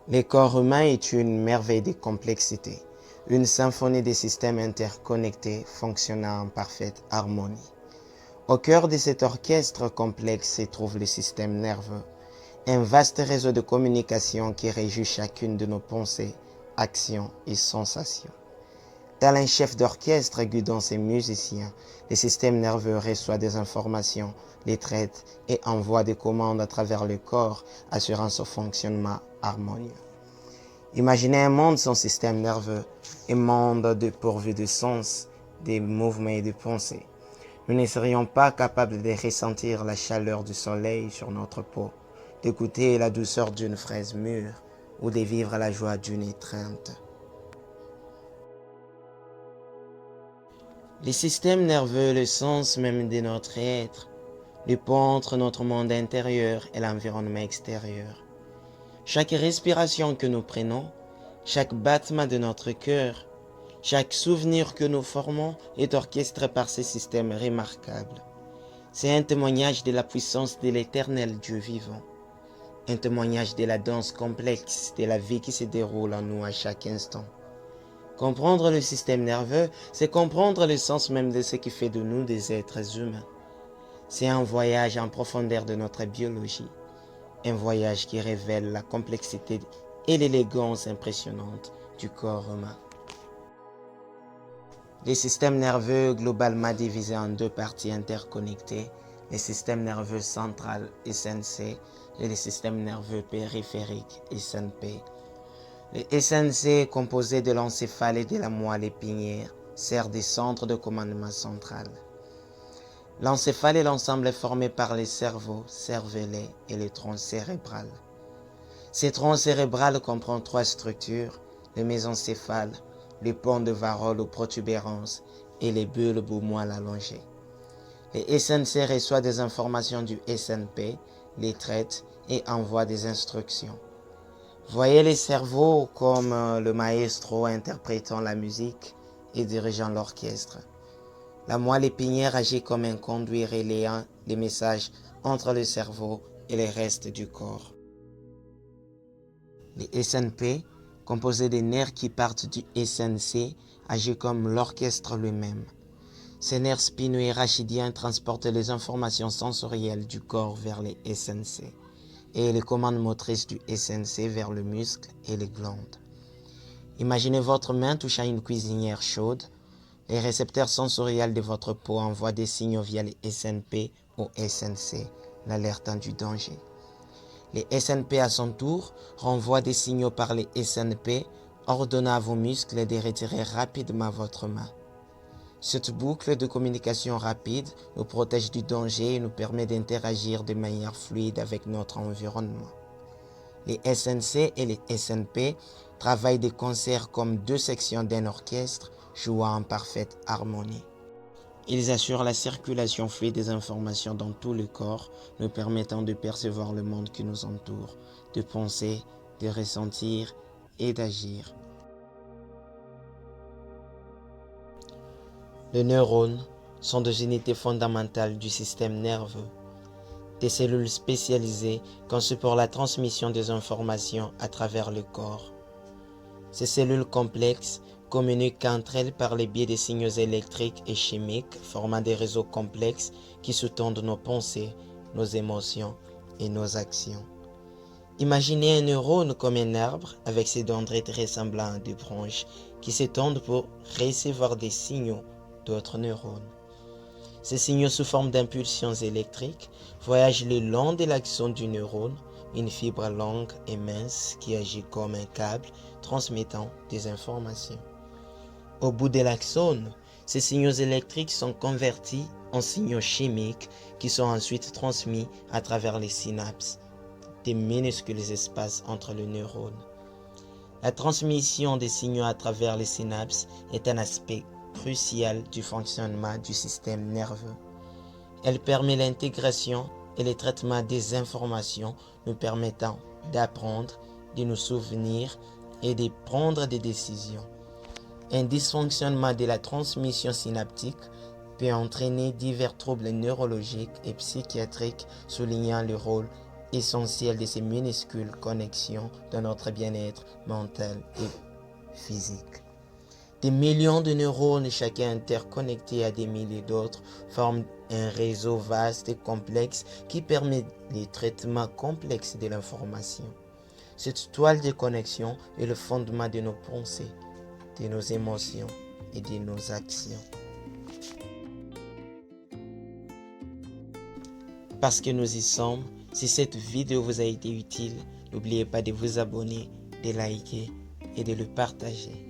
Le corps humain est une merveille de complexité, une symphonie de systèmes interconnectés fonctionnant en parfaite harmonie. Au cœur de cet orchestre complexe se trouve le système nerveux, un vaste réseau de communication qui régit chacune de nos pensées, actions et sensations. Tel un chef d'orchestre guidant ses musiciens, le système nerveux reçoit des informations, les traite et envoie des commandes à travers le corps, assurant son fonctionnement harmonieux. Imaginez un monde sans système nerveux, un monde dépourvu de sens, de mouvements et de pensées. Nous ne serions pas capables de ressentir la chaleur du soleil sur notre peau, d'écouter la douceur d'une fraise mûre ou de vivre la joie d'une étreinte. Le système nerveux est le sens même de notre être, le pont entre notre monde intérieur et l'environnement extérieur. Chaque respiration que nous prenons, chaque battement de notre cœur, chaque souvenir que nous formons est orchestré par ce système remarquable. C'est un témoignage de la puissance de l'éternel Dieu vivant, un témoignage de la danse complexe de la vie qui se déroule en nous à chaque instant. Comprendre le système nerveux, c'est comprendre le sens même de ce qui fait de nous des êtres humains. C'est un voyage en profondeur de notre biologie, un voyage qui révèle la complexité et l'élégance impressionnante du corps humain. Le système nerveux globalement divisé en deux parties interconnectées, le système nerveux central SNC et le système nerveux périphérique SNP. Le SNC, composé de l'encéphale et de la moelle épinière, sert de centre de commandement central. L'encéphale est l'ensemble formé par les cerveaux, cervelets et le tronc cérébral. Ce tronc cérébral comprend trois structures, le mésencéphale, le pont de Varol aux protubérances et les bulbes aux moelles allongées. Le SNC reçoit des informations du SNP, les traite et envoie des instructions. Voyez les cerveaux comme le maestro interprétant la musique et dirigeant l'orchestre. La moelle épinière agit comme un conduit relayant les messages entre le cerveau et le reste du corps. Le SNP, composé des nerfs qui partent du SNC, agit comme l'orchestre lui-même. Ces nerfs spinaux et rachidiens transportent les informations sensorielles du corps vers les SNC et les commandes motrices du SNC vers le muscle et les glandes. Imaginez votre main touchant une cuisinière chaude. Les récepteurs sensoriels de votre peau envoient des signaux via les SNP au SNC, l'alertant du danger. Les SNP à son tour renvoient des signaux par les SNP, ordonnant à vos muscles de retirer rapidement votre main. Cette boucle de communication rapide nous protège du danger et nous permet d'interagir de manière fluide avec notre environnement. Les SNC et les SNP travaillent de concert comme deux sections d'un orchestre jouant en parfaite harmonie. Ils assurent la circulation fluide des informations dans tout le corps, nous permettant de percevoir le monde qui nous entoure, de penser, de ressentir et d'agir. Les neurones sont des unités fondamentales du système nerveux, des cellules spécialisées conçues pour la transmission des informations à travers le corps. Ces cellules complexes communiquent entre elles par le biais des signaux électriques et chimiques, formant des réseaux complexes qui sous-tendent nos pensées, nos émotions et nos actions. Imaginez un neurone comme un arbre avec ses dendrites ressemblant à des branches qui s'étendent pour recevoir des signaux d'autres neurones. Ces signaux sous forme d'impulsions électriques voyagent le long de l'axone du neurone, une fibre longue et mince qui agit comme un câble transmettant des informations. Au bout de l'axone, ces signaux électriques sont convertis en signaux chimiques qui sont ensuite transmis à travers les synapses, des minuscules espaces entre les neurones. La transmission des signaux à travers les synapses est un aspect crucial du fonctionnement du système nerveux. Elle permet l'intégration et le traitement des informations nous permettant d'apprendre, de nous souvenir et de prendre des décisions. Un dysfonctionnement de la transmission synaptique peut entraîner divers troubles neurologiques et psychiatriques, soulignant le rôle essentielle de ces minuscules connexions dans notre bien-être mental et physique. Des millions de neurones, chacun interconnecté à des milliers d'autres, forment un réseau vaste et complexe qui permet les traitements complexes de l'information. Cette toile de connexion est le fondement de nos pensées, de nos émotions et de nos actions. Parce que nous y sommes, si cette vidéo vous a été utile, n'oubliez pas de vous abonner, de liker et de le partager.